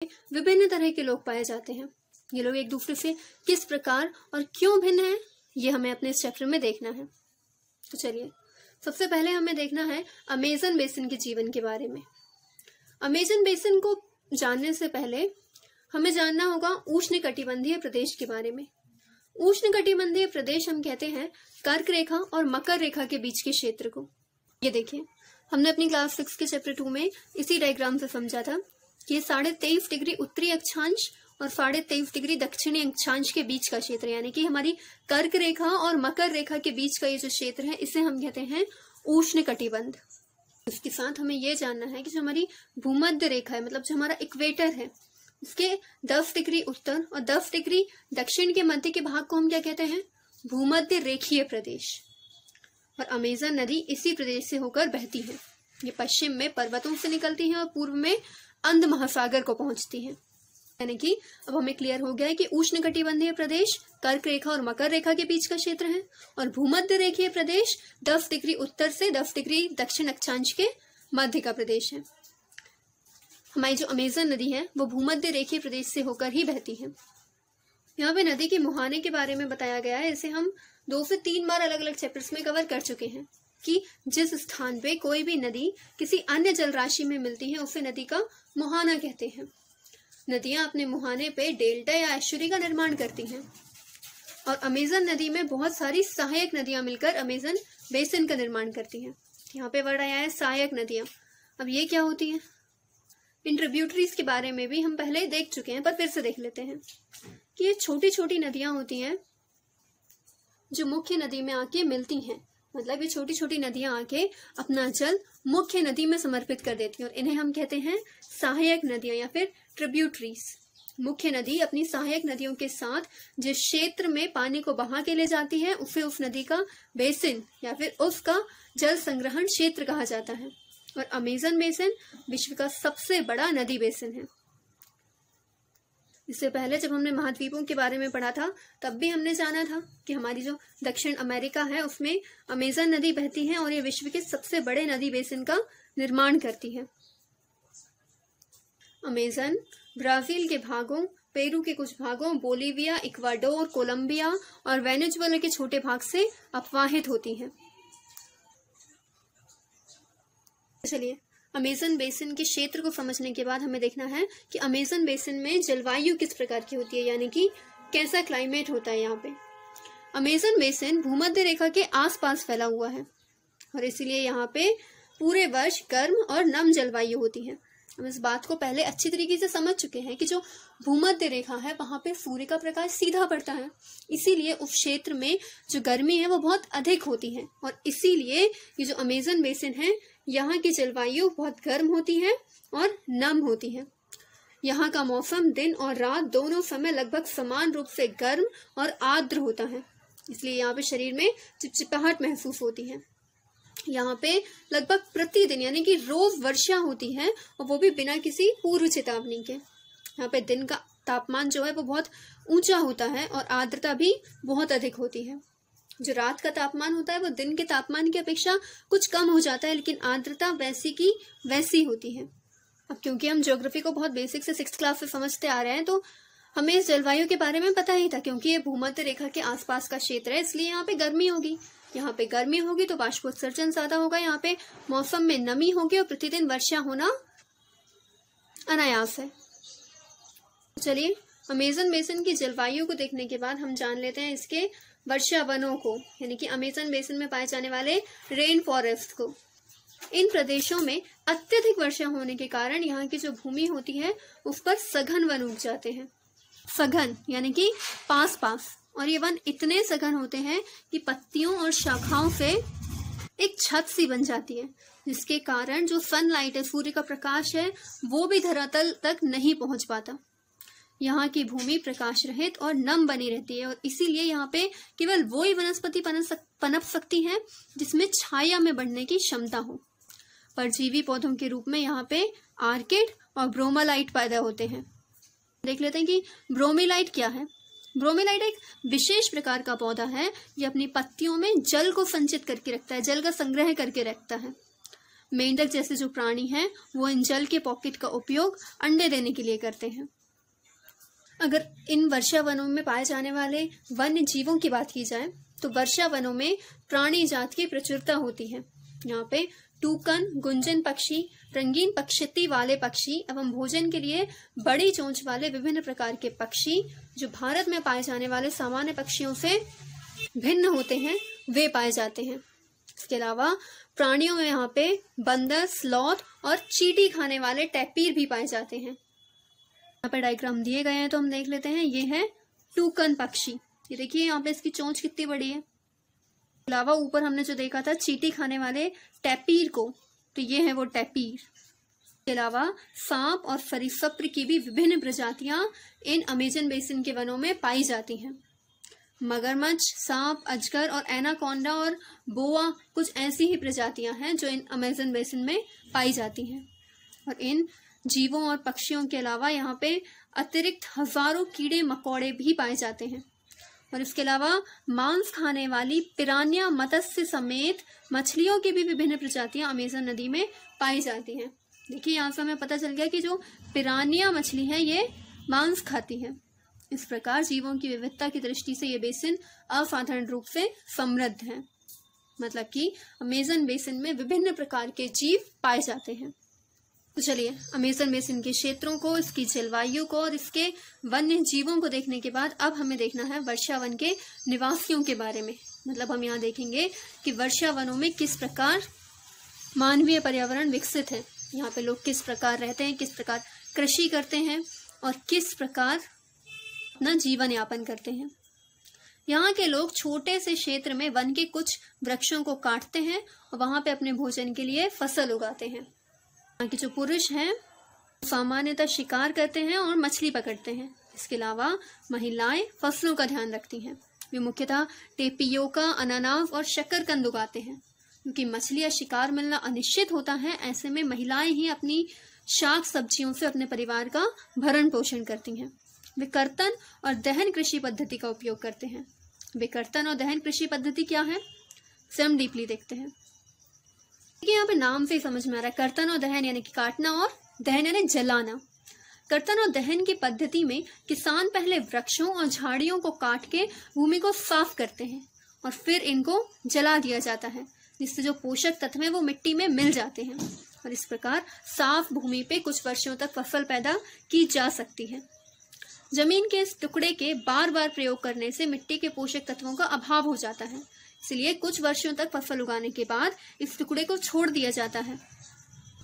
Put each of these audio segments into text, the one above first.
विभिन्न तरह के लोग पाए जाते हैं। ये लोग एक दूसरे से किस प्रकार और क्यों भिन्न हैं, ये हमें अपने इस चैप्टर में देखना है। तो चलिए, सबसे पहले हमें देखना है अमेज़न बेसिन के जीवन के बारे में। अमेज़न बेसिन को जानने से पहले हमें जानना होगा उष्णकटिबंधीय प्रदेश के बारे में। उष्णकटिबंधीय प्रदेश हम कहते हैं कर्क रेखा और मकर रेखा के बीच के क्षेत्र को। ये देखिए, हमने अपनी क्लास 6 के चैप्टर 2 में इसी डायग्राम से समझा था कि ये 23.5 डिग्री उत्तरी अक्षांश और 23.5 डिग्री दक्षिणी अक्षांश के बीच का क्षेत्र, यानी कि हमारी कर्क रेखा और मकर रेखा के बीच का ये जो क्षेत्र है, इसे हम कहते हैं उष्णकटिबंध। इसके साथ हमें यह जानना है कि जो हमारी भूमध्य रेखा है, मतलब जो हमारा इक्वेटर है, उसके 10 डिग्री उत्तर और 10 डिग्री दक्षिण के मध्य के भाग को हम क्या कहते हैं? भूमध्य रेखीय प्रदेश। और अमेज़न नदी इसी प्रदेश से होकर बहती है। ये पश्चिम में पर्वतों से निकलती है और पूर्व में अंध महासागर को पहुंचती है। यानी कि अब हमें क्लियर हो गया है कि उष्णकटिबंधीय प्रदेश कर्क रेखा और मकर रेखा के बीच का क्षेत्र है और भूमध्य रेखीय प्रदेश 10 डिग्री उत्तर से 10 डिग्री दक्षिण अक्षांश के मध्य का प्रदेश है। हमारी जो अमेज़न नदी है वो भूमध्य रेखीय प्रदेश से होकर ही बहती है। यहाँ पे नदी के मुहाने के बारे में बताया गया है। इसे हम 2 से 3 बार अलग अलग चैप्टर्स में कवर कर चुके हैं कि जिस स्थान पे कोई भी नदी किसी अन्य जल राशि में मिलती है उसे नदी का मुहाना कहते हैं। नदियां अपने मुहाने पे डेल्टा या एस्चुरी का निर्माण करती हैं और अमेज़न नदी में बहुत सारी सहायक नदियां मिलकर अमेज़न बेसिन का निर्माण करती हैं। यहाँ पे वर्ड आया है सहायक नदियां। अब ये क्या होती हैं? इन ट्रिब्यूटरीज के बारे में भी हम पहले देख चुके हैं, पर फिर से देख लेते हैं कि ये छोटी छोटी नदियां होती हैं जो मुख्य नदी में आके मिलती हैं। मतलब ये छोटी छोटी नदियां आके अपना जल मुख्य नदी में समर्पित कर देती हैं और इन्हें हम कहते हैं सहायक नदियां या फिर ट्रिब्यूटरीज। मुख्य नदी अपनी सहायक नदियों के साथ जिस क्षेत्र में पानी को बहा के ले जाती है उसे उस नदी का बेसिन या फिर उसका जल संग्रहण क्षेत्र कहा जाता है। और अमेज़न बेसिन विश्व का सबसे बड़ा नदी बेसिन है। इससे पहले जब हमने महाद्वीपों के बारे में पढ़ा था तब भी हमने जाना था कि हमारी जो दक्षिण अमेरिका है उसमें अमेज़न नदी बहती है और ये विश्व के सबसे बड़े नदी बेसिन का निर्माण करती है। अमेज़न ब्राजील के भागों, पेरू के कुछ भागों, बोलीविया, इक्वाडोर, कोलंबिया और वेनेजुएला के छोटे भाग से अपवाहित होती है। चलिए, अमेज़न बेसिन के क्षेत्र को समझने के बाद हमें देखना है कि अमेज़न बेसिन में जलवायु किस प्रकार की होती है, यानी कि कैसा क्लाइमेट होता है। यहाँ पे अमेज़न बेसिन भूमध्य रेखा के आसपास फैला हुआ है और इसीलिए यहाँ पे पूरे वर्ष गर्म और नम जलवायु होती है। हम इस बात को पहले अच्छी तरीके से समझ चुके हैं कि जो भूमध्य रेखा है वहां पे सूर्य का प्रकाश सीधा पड़ता है, इसीलिए उस क्षेत्र में जो गर्मी है वो बहुत अधिक होती है और इसीलिए ये जो अमेज़न बेसिन है यहाँ की जलवायु बहुत गर्म होती है और नम होती है। यहाँ का मौसम दिन और रात दोनों समय लगभग समान रूप से गर्म और आर्द्र होता है, इसलिए यहाँ पे शरीर में चिपचिपाहट महसूस होती है। यहाँ पे लगभग प्रतिदिन यानी कि रोज वर्षा होती है और वो भी बिना किसी पूर्व चेतावनी के। यहाँ पे दिन का तापमान जो है वो बहुत ऊंचा होता है और आर्द्रता भी बहुत अधिक होती है। जो रात का तापमान होता है वो दिन के तापमान की अपेक्षा कुछ कम हो जाता है, लेकिन आर्द्रता वैसी की वैसी होती है। अब क्योंकि हम ज्योग्राफी को बहुत बेसिक से 6th क्लास से समझते आ रहे हैं तो हमें इस जलवायु के बारे में पता ही था। क्योंकि ये भूमध्य रेखा के आसपास का क्षेत्र है इसलिए यहाँ पे गर्मी होगी। यहाँ पे गर्मी होगी तो बाष्पोत्सर्जन ज्यादा होगा, यहाँ पे मौसम में नमी होगी और प्रतिदिन वर्षा होना अनायास है। चलिए, अमेज़न बेसिन की जलवायु को देखने के बाद हम जान लेते हैं इसके वर्षा वनों को, यानी कि अमेज़न बेसिन में पाए जाने वाले रेन फॉरेस्ट को। इन प्रदेशों में अत्यधिक वर्षा होने के कारण यहाँ की जो भूमि होती है उस पर सघन वन उग जाते हैं। सघन यानी कि पास पास, और ये वन इतने सघन होते हैं कि पत्तियों और शाखाओं से एक छत सी बन जाती है, जिसके कारण जो सनलाइट है, सूर्य का प्रकाश है, वो भी धरातल तक नहीं पहुंच पाता। यहाँ की भूमि प्रकाश रहित और नम बनी रहती है और इसीलिए यहाँ पे केवल वो ही वनस्पति पनप सकती है जिसमें छाया में बढ़ने की क्षमता हो। परजीवी पौधों के रूप में यहाँ पे आर्किड और ब्रोमेलाइट पैदा होते हैं। देख लेते हैं कि ब्रोमेलाइट क्या है। ब्रोमेलाइट एक विशेष प्रकार का पौधा है। ये अपनी पत्तियों में जल को संचित करके रखता है, जल का संग्रह करके रखता है। मेंढक जैसे जो प्राणी हैं वो इन जल के पॉकेट का उपयोग अंडे देने के लिए करते हैं। अगर इन वर्षा वनों में पाए जाने वाले वन्य जीवों की बात की जाए तो वर्षा वनों में प्राणी जात की प्रचुरता होती है। यहाँ पे टूकन, गुंजन पक्षी, रंगीन पक्षिति वाले पक्षी एवं भोजन के लिए बड़ी चोंच वाले विभिन्न प्रकार के पक्षी जो भारत में पाए जाने वाले सामान्य पक्षियों से भिन्न होते हैं वे पाए जाते हैं। इसके अलावा प्राणियों में यहाँ पे बंदर, स्लॉथ और चींटी खाने वाले टैपीर भी पाए जाते हैं। यहाँ पे डायग्राम दिए गए हैं तो हम देख लेते हैं। ये है टूकन पक्षी, ये देखिए यहाँ पे इसकी चोंच कितनी बड़ी है। अलावा ऊपर हमने जो देखा था चींटी खाने वाले टैपीर को, तो ये है वो टैपीर। इसके अलावा सांप और सरीसृप की भी विभिन्न प्रजातियां इन अमेजन बेसिन के वनों में पाई जाती हैं। मगरमच्छ, सांप, अजगर और एनाकोंडा और बोआ कुछ ऐसी ही प्रजातियां हैं जो इन अमेजन बेसिन में पाई जाती हैं। और इन जीवों और पक्षियों के अलावा यहाँ पे अतिरिक्त हजारों कीड़े मकोड़े भी पाए जाते हैं। और इसके अलावा मांस खाने वाली पिरान्या मत्स्य समेत मछलियों की भी विभिन्न प्रजातियां अमेजन नदी में पाई जाती हैं। देखिए यहाँ से हमें पता चल गया कि जो पिरान्या मछली है ये मांस खाती है। इस प्रकार जीवों की विविधता की दृष्टि से ये बेसिन असाधारण रूप से समृद्ध है। मतलब कि अमेजन बेसिन में विभिन्न प्रकार के जीव पाए जाते हैं। तो चलिए अमेजन बेसिन के क्षेत्रों को, इसकी जलवायु को और इसके वन्य जीवों को देखने के बाद अब हमें देखना है वर्षा वन के निवासियों के बारे में। मतलब हम यहाँ देखेंगे कि वर्षा वनों में किस प्रकार मानवीय पर्यावरण विकसित है, यहाँ पे लोग किस प्रकार रहते हैं, किस प्रकार कृषि करते हैं और किस प्रकार अपना जीवन यापन करते हैं। यहाँ के लोग छोटे से क्षेत्र में वन के कुछ वृक्षों को काटते हैं और वहां पे अपने भोजन के लिए फसल उगाते हैं। यहाँ के जो पुरुष हैं सामान्यतः शिकार करते हैं और मछली पकड़ते हैं। इसके अलावा महिलाएं फसलों का ध्यान रखती हैं। वे मुख्यतः टेपियोका, अनानास और शकरकंद उगाते हैं। क्योंकि मछली या शिकार मिलना अनिश्चित होता है, ऐसे में महिलाएं ही अपनी शाक सब्जियों से अपने परिवार का भरण पोषण करती हैं। वे कर्तन और दहन कृषि पद्धति का उपयोग करते हैं। वे कर्तन और दहन कृषि पद्धति क्या है, इसे हम डीपली देखते हैं। यहाँ पे नाम से ही समझ में आ रहा है, कर्तन और दहन यानी कि काटना और दहन यानी जलाना। कर्तन और दहन की पद्धति में किसान पहले वृक्षों और झाड़ियों को काट के भूमि को साफ करते हैं और फिर इनको जला दिया जाता है, जिससे जो पोषक तत्व हैं वो मिट्टी में मिल जाते हैं और इस प्रकार साफ भूमि पे कुछ वर्षों तक फसल पैदा की जा सकती है। जमीन के इस टुकड़े के बार बार प्रयोग करने से मिट्टी के पोषक तत्वों का अभाव हो जाता है, इसलिए कुछ वर्षों तक फसल उगाने के बाद इस टुकड़े को छोड़ दिया जाता है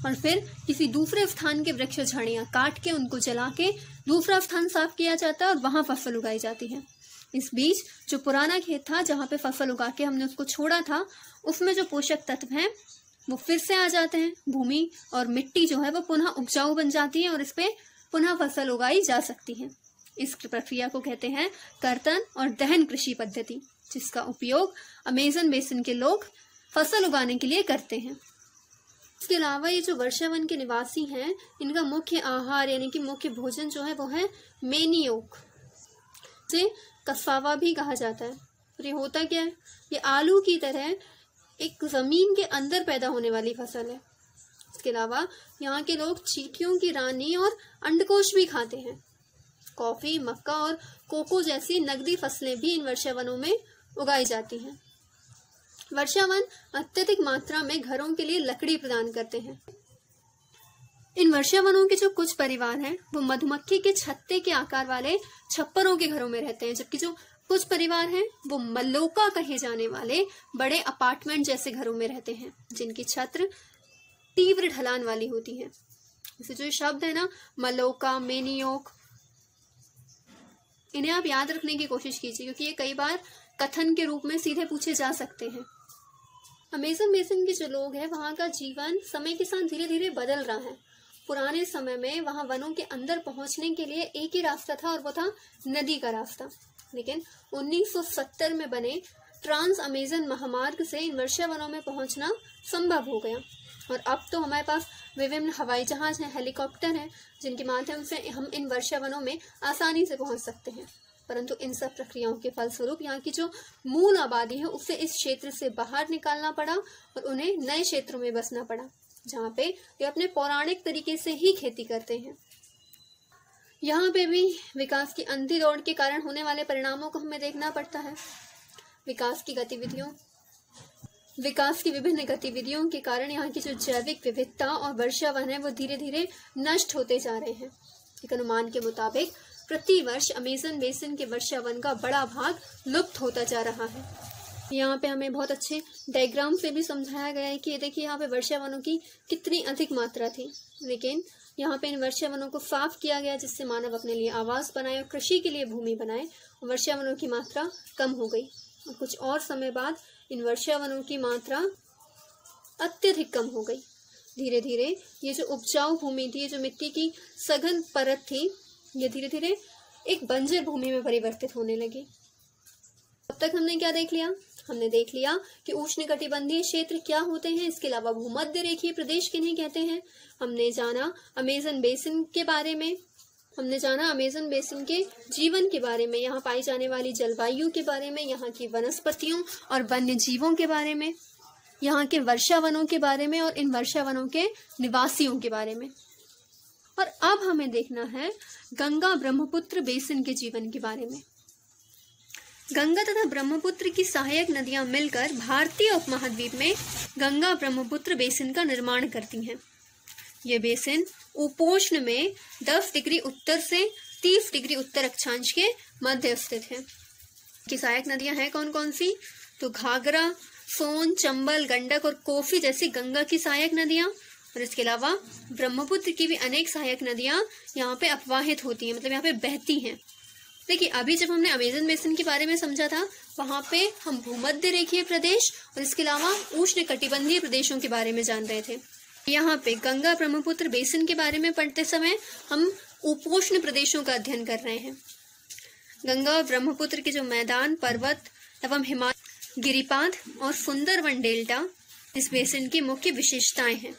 और फिर किसी दूसरे स्थान के वृक्ष झाड़ियां काट के उनको जला के दूसरा स्थान साफ किया जाता है और वहां फसल उगाई जाती है। इस बीच जो पुराना खेत था जहां पे फसल उगा के हमने उसको छोड़ा था, उसमें जो पोषक तत्व हैं वो फिर से आ जाते हैं। भूमि और मिट्टी जो है वो पुनः उपजाऊ बन जाती है और इस पे पुनः फसल उगाई जा सकती है। इस प्रक्रिया को कहते हैं कर्तन और दहन कृषि पद्धति, जिसका उपयोग अमेजन बेसिन के लोग फसल उगाने के लिए करते हैं। इसके अलावा ये जो वर्षा वन के निवासी हैं, इनका मुख्य आहार यानी कि मुख्य भोजन जो है वो है मेनियोक, जिसे कसावा भी कहा जाता है। और ये होता क्या है, ये आलू की तरह एक जमीन के अंदर पैदा होने वाली फसल है। इसके अलावा यहाँ के लोग चींटियों की रानी और अंडकोश भी खाते हैं। कॉफी, मक्का और कोको जैसी नकदी फसलें भी इन वर्षा वनों में उगाई जाती हैं। वर्षा वन अत्यधिक मात्रा में घरों के लिए लकड़ी प्रदान करते हैं। इन वर्षा वनों के जो कुछ परिवार हैं वो मधुमक्खी के छत्ते के आकार वाले छप्परों के घरों में रहते हैं, जबकि जो कुछ परिवार हैं वो मल्लोका कहे जाने वाले बड़े अपार्टमेंट जैसे घरों में रहते हैं, जिनकी छत्र तीव्र ढलान वाली होती है। जैसे जो शब्द है ना मल्लोका, मेनियोक, इन्हें आप याद रखने की कोशिश कीजिए क्योंकि ये कई बार कथन के रूप में सीधे पूछे जा सकते हैं। अमेजन बेसिन के जो लोग हैं वहाँ का जीवन समय के साथ धीरे धीरे बदल रहा है। पुराने समय में वहाँ वनों के अंदर पहुंचने के लिए एक ही रास्ता था और वो था नदी का रास्ता, लेकिन 1970 में बने ट्रांस अमेजन महामार्ग से इन वर्षा वनों में पहुंचना संभव हो गया। और अब तो हमारे पास विभिन्न हवाई जहाज हैं, हेलीकॉप्टर हैं, जिनके माध्यम से हम इन वर्षा वनों में आसानी से पहुंच सकते हैं। परंतु इन सब प्रक्रियाओं के फलस्वरूप यहाँ की जो मूल आबादी है उसे इस क्षेत्र से बाहर निकालना पड़ा और उन्हें नए क्षेत्रों में बसना पड़ा। जहाँ पे ये अपने पौराणिक तरीके से ही खेती करते हैं। यहाँ पे भी विकास की अंधी दौड़ के कारण होने वाले परिणामों को हमें देखना पड़ता है। विकास की विभिन्न गतिविधियों के कारण यहाँ की जो जैविक विविधता और वर्षावन है वो धीरे धीरे नष्ट होते जा रहे हैं। एक अनुमान के मुताबिक प्रतिवर्ष अमेज़न बेसिन के वर्षावन का बड़ा भाग लुप्त होता जा रहा है। यहाँ पे हमें बहुत अच्छे डायग्राम से भी समझाया गया है कि ये देखिए यहाँ पे वर्षावनों की कितनी अधिक मात्रा थी, लेकिन यहाँ पे इन वर्षावनों को साफ किया गया जिससे मानव अपने लिए आवास बनाए और कृषि के लिए भूमि बनाए। वर्षावनों की मात्रा कम हो गई और कुछ और समय बाद इन वर्षावनों की मात्रा अत्यधिक कम हो गई। धीरे धीरे ये जो उपजाऊ भूमि थी, ये जो मिट्टी की सघन परत थी, ये धीरे धीरे एक बंजर भूमि में परिवर्तित होने लगी। अब तक हमने क्या देख लिया? हमने देख लिया कि उष्णकटिबंधीय क्षेत्र क्या होते हैं, इसके अलावा भूमध्य रेखीय प्रदेश किन्हें कहते हैं। हमने जाना अमेज़न बेसिन के बारे में, हमने जाना अमेज़न बेसिन के जीवन के बारे में, यहाँ पाई जाने वाली जलवायु के बारे में, यहाँ की वनस्पतियों और वन्य जीवों के बारे में, यहाँ के वर्षावनों के बारे में और इन वर्षावनों के निवासियों के बारे में। और अब हमें देखना है गंगा ब्रह्मपुत्र बेसिन के जीवन के बारे में। गंगा तथा ब्रह्मपुत्र की सहायक नदियां मिलकर भारतीय उपमहाद्वीप में गंगा ब्रह्मपुत्र बेसिन का निर्माण करती हैं। ये बेसिन उपोष्ण में 10 डिग्री उत्तर से 30 डिग्री उत्तर अक्षांश के मध्य स्थित है। की सहायक नदियां हैं कौन कौन सी? तो घाघरा, सोन, चंबल, गंडक और कोसी जैसी गंगा की सहायक नदियां, और इसके अलावा ब्रह्मपुत्र की भी अनेक सहायक नदियां यहाँ पे अपवाहित होती हैं, मतलब यहाँ पे बहती हैं। देखिए, अभी जब हमने अमेज़न बेसिन के बारे में समझा था, वहां पे हम भूमध्य रेखीय प्रदेश और इसके अलावा उष्ण कटिबंधीय प्रदेशों के बारे में जान रहे थे। यहाँ पे गंगा ब्रह्मपुत्र बेसिन के बारे में पढ़ते समय हम उपोष्ण प्रदेशों का अध्ययन कर रहे हैं। गंगा और ब्रह्मपुत्र के जो मैदान, पर्वत एवं हिमालय, गिरिपाद और सुंदरवन डेल्टा इस बेसिन की मुख्य विशेषताएं हैं।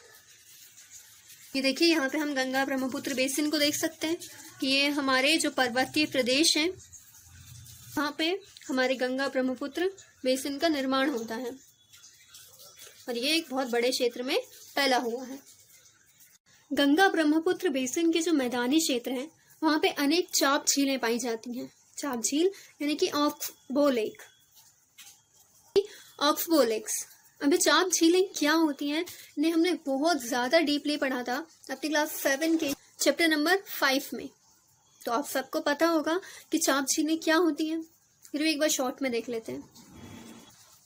ये देखिए, यहाँ पे हम गंगा ब्रह्मपुत्र बेसिन को देख सकते हैं कि ये हमारे जो पर्वतीय प्रदेश हैं, वहाँ पे हमारे गंगा ब्रह्मपुत्र बेसिन का निर्माण होता है और ये एक बहुत बड़े क्षेत्र में फैला हुआ है। गंगा ब्रह्मपुत्र बेसिन के जो मैदानी क्षेत्र हैं, वहाँ पे अनेक चाप झीलें पाई जाती हैं। चाप झील यानी कि ऑक्सबो लेक, ऑक्सबो लेक्स। अभी चाप झीलें क्या होती हैं, इन्हें हमने बहुत ज्यादा डीपली पढ़ा था अपनी क्लास 7 के चैप्टर नंबर 5 में, तो आप सबको पता होगा कि चाप झीलें क्या होती हैं। फिर एक बार शॉर्ट में देख लेते हैं।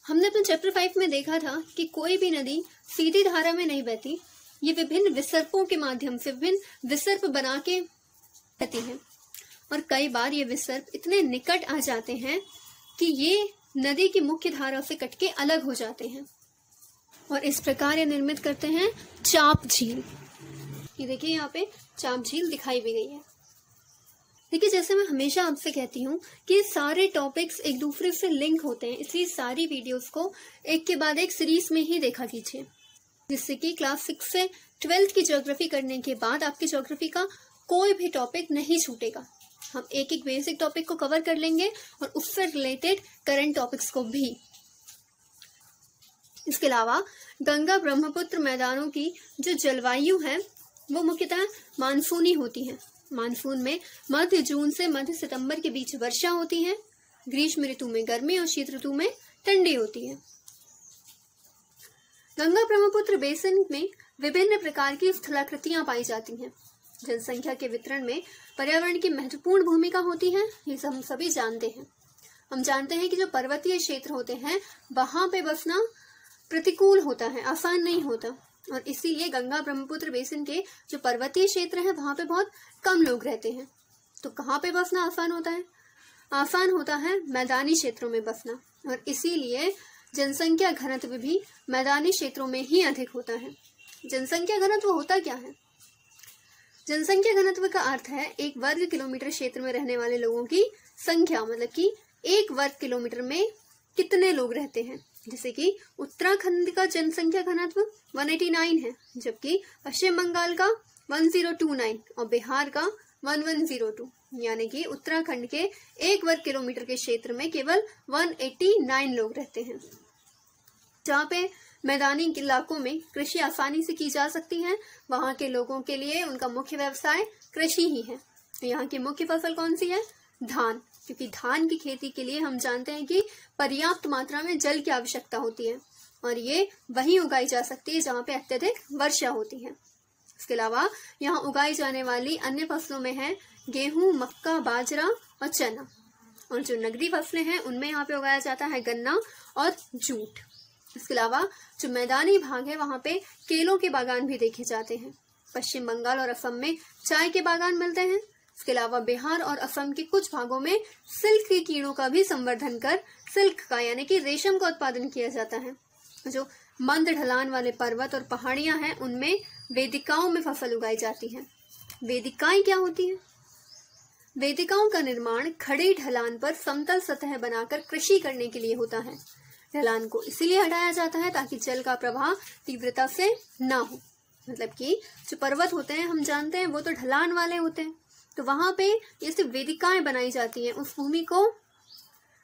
हमने अपने चैप्टर 5 में देखा था कि कोई भी नदी सीधी धारा में नहीं बहती, ये विभिन्न विसर्पों के माध्यम से विभिन्न विसर्प बना के बहती है, और कई बार ये विसर्प इतने निकट आ जाते हैं कि ये नदी की मुख्य धारा से कट के अलग हो जाते हैं, और इस प्रकार ये निर्मित करते हैं चाप झील। ये देखिए, यहाँ पे चाप झील दिखाई भी गई है। देखिए, जैसे मैं हमेशा आपसे कहती हूँ कि सारे टॉपिक्स एक दूसरे से लिंक होते हैं, इसलिए सारी वीडियोस को एक के बाद एक सीरीज में ही देखा कीजिए, जिससे कि क्लास 6 से 12th की ज्योग्राफी करने के बाद आपकी ज्योग्राफी का कोई भी टॉपिक नहीं छूटेगा। हम एक एक बेसिक टॉपिक को कवर कर लेंगे और उससे रिलेटेड करंट टॉपिक्स को भी। इसके अलावा गंगा ब्रह्मपुत्र मैदानों की जो जलवायु है वो मुख्यतः मानसूनी होती है। मानसून में मध्य जून से मध्य सितंबर के बीच वर्षा होती है, ग्रीष्म ऋतु में गर्मी और शीत ऋतु में ठंडी होती है। गंगा ब्रह्मपुत्र बेसिन में विभिन्न प्रकार की स्थलाकृतियां पाई जाती हैं। जनसंख्या के वितरण में पर्यावरण की महत्वपूर्ण भूमिका होती है, ये हम सभी जानते हैं। हम जानते हैं कि जो पर्वतीय क्षेत्र होते हैं वहां पे बसना प्रतिकूल होता है, आसान नहीं होता, और इसीलिए गंगा ब्रह्मपुत्र बेसिन के जो पर्वतीय क्षेत्र है वहां पे बहुत कम लोग रहते हैं। तो कहाँ पे बसना आसान होता है? आसान होता है मैदानी क्षेत्रों में बसना, और इसीलिए जनसंख्या घनत्व भी मैदानी क्षेत्रों में ही अधिक होता है। जनसंख्या घनत्व होता क्या है? जनसंख्या घनत्व का अर्थ है एक वर्ग किलोमीटर क्षेत्र में रहने वाले लोगों की संख्या, मतलब कि एक वर्ग किलोमीटर में कितने लोग रहते हैं। जैसे कि उत्तराखंड का जनसंख्या घनत्व 189 है, जबकि पश्चिम बंगाल का 1029 और बिहार का 1102, यानी कि उत्तराखंड के एक वर्ग किलोमीटर के क्षेत्र में केवल 189 लोग रहते हैं। जहाँ पे मैदानी इलाकों में कृषि आसानी से की जा सकती है। वहाँ के लोगों के लिए उनका मुख्य व्यवसाय कृषि ही है। तो यहाँ की मुख्य फसल कौन सी है? धान, क्योंकि धान की खेती के लिए हम जानते हैं कि पर्याप्त मात्रा में जल की आवश्यकता होती है और ये वहीं उगाई जा सकती है जहाँ पे अत्यधिक वर्षा होती है। इसके अलावा यहाँ उगाई जाने वाली अन्य फसलों में है गेहूं, मक्का, बाजरा और चना। और जो नगदी फसलें हैं उनमें यहाँ पे उगाया जाता है गन्ना और जूट। इसके अलावा जो मैदानी भाग है वहाँ पे केलों के बागान भी देखे जाते हैं। पश्चिम बंगाल और असम में चाय के बागान मिलते हैं। इसके अलावा बिहार और असम के कुछ भागों में सिल्क के कीड़ों का भी संवर्धन कर सिल्क का यानी कि रेशम का उत्पादन किया जाता है। जो मंद ढलान वाले पर्वत और पहाड़ियां हैं उनमें वेदिकाओं में फसल उगाई जाती है। वेदिकाएं क्या होती हैं? वेदिकाओं का निर्माण खड़े ढलान पर समतल सतह बनाकर कृषि करने के लिए होता है। ढलान को इसीलिए हटाया जाता है ताकि जल का प्रवाह तीव्रता से ना हो। मतलब कि जो पर्वत होते हैं हम जानते हैं वो तो ढलान वाले होते हैं, तो वहां पे ये सिर्फ वेदिकाएं बनाई जाती हैं, उस भूमि को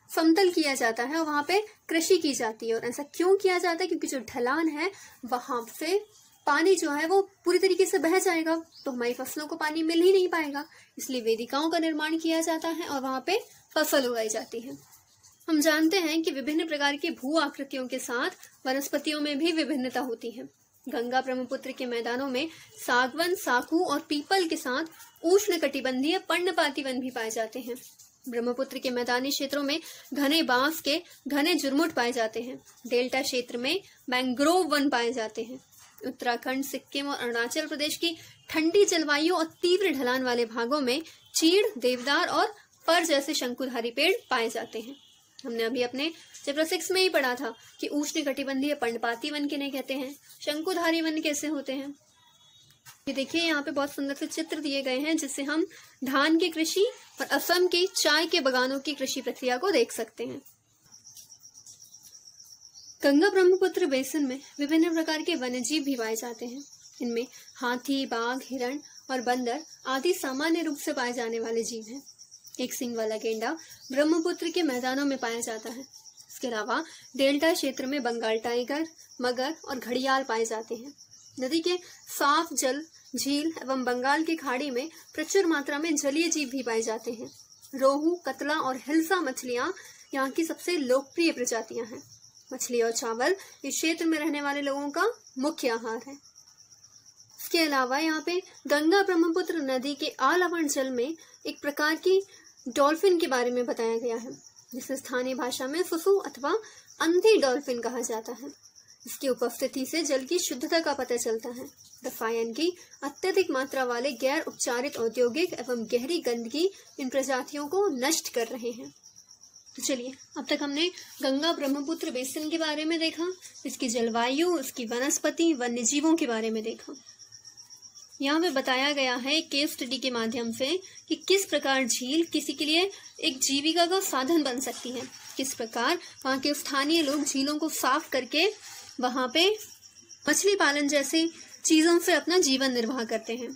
समतल किया जाता है और वहां पे कृषि की जाती है। और ऐसा क्यों किया जाता है? क्योंकि जो ढलान है वहां से पानी जो है वो पूरी तरीके से बह जाएगा तो हमारी फसलों को पानी मिल ही नहीं पाएगा, इसलिए वेदिकाओं का निर्माण किया जाता है और वहां पे फसल उगाई जाती है। हम जानते हैं कि विभिन्न प्रकार की भू आकृतियों के साथ वनस्पतियों में भी विभिन्नता होती है। गंगा ब्रह्मपुत्र के मैदानों में सागवन, साखू और पीपल के साथ उष्णकटिबंधीय पर्णपाती वन भी पाए जाते हैं। ब्रह्मपुत्र के मैदानी क्षेत्रों में घने बांस के घने जुर्मुट पाए जाते हैं। डेल्टा क्षेत्र में मैंग्रोव वन पाए जाते हैं। उत्तराखंड, सिक्किम और अरुणाचल प्रदेश की ठंडी जलवायु और तीव्र ढलान वाले भागों में चीड़, देवदार और फर जैसे शंकुधारी पेड़ पाए जाते हैं। हमने अभी अपने चैप्टर 6 में ही पढ़ा था कि उष्णकटिबंधीय पर्णपाती वन किन्हें कहते हैं, शंकुधारी वन कैसे होते हैं। ये देखिए यहाँ पे बहुत सुंदर से चित्र दिए गए हैं जिससे हम धान की कृषि और असम के चाय के बागानों की कृषि प्रक्रिया को देख सकते हैं। गंगा ब्रह्मपुत्र बेसिन में विभिन्न प्रकार के वन्यजीव भी पाए जाते हैं। इनमें हाथी, बाघ, हिरण और बंदर आदि सामान्य रूप से पाए जाने वाले जीव हैं। एक सींग वाला गेंडा ब्रह्मपुत्र के मैदानों में पाया जाता है। इसके अलावा डेल्टा क्षेत्र में बंगाल टाइगर, मगर और घड़ियाल पाए जाते हैं। नदी के साफ जल, झील एवं बंगाल की खाड़ी में प्रचुर मात्रा में जलीय जीव भी पाए जाते हैं। रोहू, कतला और हिल्सा मछलियां यहाँ की सबसे लोकप्रिय प्रजातियां हैं। मछली और चावल इस क्षेत्र में रहने वाले लोगों का मुख्य आहार है। इसके अलावा यहाँ पे गंगा ब्रह्मपुत्र नदी के आलवण जल में एक प्रकार की डॉल्फिन के बारे में बताया गया है, जिसे स्थानीय भाषा में फुफू अथवा अंधी डॉल्फिन कहा जाता है। इसकी उपस्थिति से जल की शुद्धता का पता चलता है। रसायन की अत्यधिक मात्रा वाले गैर उपचारित औद्योगिक एवं गहरी गंदगी इन प्रजातियों को नष्ट कर रहे हैं। तो चलिए, अब तक हमने गंगा ब्रह्मपुत्र बेसिन के बारे में देखा, इसकी जलवायु, इसकी वनस्पति, वन्यजीवों के बारे में देखा। यहाँ पे बताया गया है केस स्टडी के माध्यम से कि किस प्रकार झील किसी के लिए एक जीविका का साधन बन सकती है, किस प्रकार वहाँ के स्थानीय लोग झीलों को साफ करके वहाँ पे मछली पालन जैसी चीजों से अपना जीवन निर्वाह करते हैं।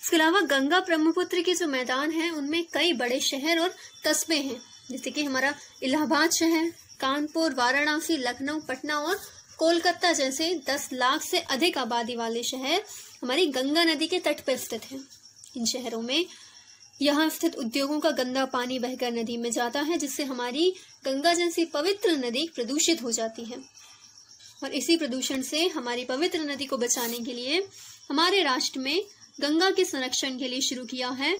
इसके अलावा गंगा ब्रह्मपुत्र के जो मैदान हैं उनमें कई बड़े शहर और कस्बे हैं, जैसे कि हमारा इलाहाबाद शहर, कानपुर, वाराणसी, लखनऊ, पटना और कोलकाता जैसे 10 लाख से अधिक आबादी वाले शहर हमारी गंगा नदी के तट पर स्थित हैं। इन शहरों में यहाँ स्थित उद्योगों का गंदा पानी बहकर नदी में जाता है, जिससे हमारी गंगा जैसी पवित्र नदी प्रदूषित हो जाती है। और इसी प्रदूषण से हमारी पवित्र नदी को बचाने के लिए हमारे राष्ट्र में गंगा के संरक्षण के लिए शुरू किया है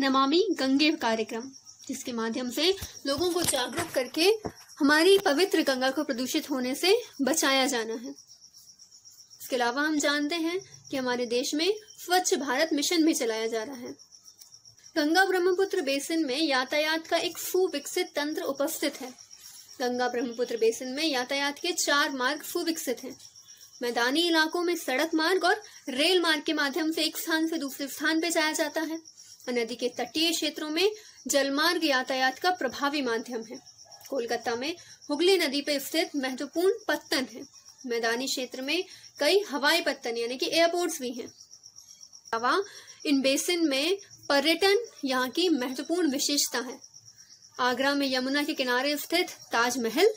नमामि गंगे कार्यक्रम, जिसके माध्यम से लोगों को जागरूक करके हमारी पवित्र गंगा को प्रदूषित होने से बचाया जाना है। इसके अलावा हम जानते हैं कि हमारे देश में स्वच्छ भारत मिशन भी चलाया जा रहा है। गंगा ब्रह्मपुत्र बेसिन में यातायात का एक सुविकसित तंत्र उपस्थित है। गंगा ब्रह्मपुत्र बेसिन में यातायात के 4 मार्ग सुविकसित हैं। मैदानी इलाकों में सड़क मार्ग और रेल मार्ग के माध्यम से एक स्थान से दूसरे स्थान पर जाया जाता है और नदी के तटीय क्षेत्रों में जलमार्ग यातायात का प्रभावी माध्यम है। कोलकाता में हुगली नदी पर स्थित महत्वपूर्ण पत्तन है। मैदानी क्षेत्र में कई हवाई पत्तन यानी कि एयरपोर्ट्स भी हैं। अलावा इन बेसिन में पर्यटन यहाँ की महत्वपूर्ण विशेषता है। आगरा में यमुना के किनारे स्थित ताजमहल,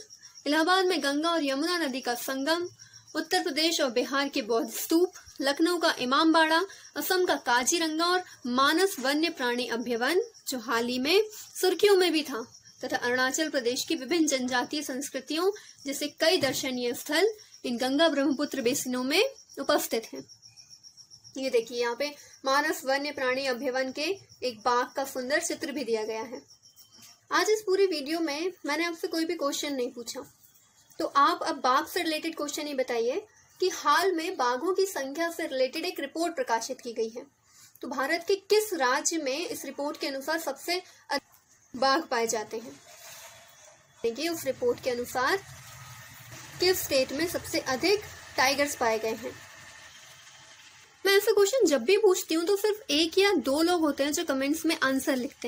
इलाहाबाद में गंगा और यमुना नदी का संगम, उत्तर प्रदेश और बिहार के बौद्ध स्तूप, लखनऊ का इमामबाड़ा, असम का काजीरंगा और मानस वन्य प्राणी अभ्यारण्य जो हाल ही में सुर्खियों में भी था, तथा अरुणाचल प्रदेश की विभिन्न जनजातीय संस्कृतियों जैसे कई दर्शनीय स्थल इन गंगा ब्रह्मपुत्र बेसिनों में उपस्थित हैं। ये देखिए यहाँ पे मानस वन्य प्राणी अभ्यारण्य के एक बाघ का सुंदर चित्र भी दिया गया है। आज इस पूरी वीडियो में मैंने आपसे कोई भी क्वेश्चन नहीं पूछा, तो आप अब बाघ से रिलेटेड क्वेश्चन ही बताइए कि हाल में बाघों की संख्या से रिलेटेड एक रिपोर्ट प्रकाशित की गई है, तो भारत के किस राज्य में इस रिपोर्ट के अनुसार सबसे अधिक बाघ पाए जाते हैं। देखिए उस रिपोर्ट के अनुसार किस स्टेट में सबसे अधिक टाइगर्स पाए गए हैं। मैं ऐसा क्वेश्चन जब भी पूछती हूँ तो सिर्फ एक या दो लोग होते हैं जो कमेंट्स में आंसर लिखते हैं।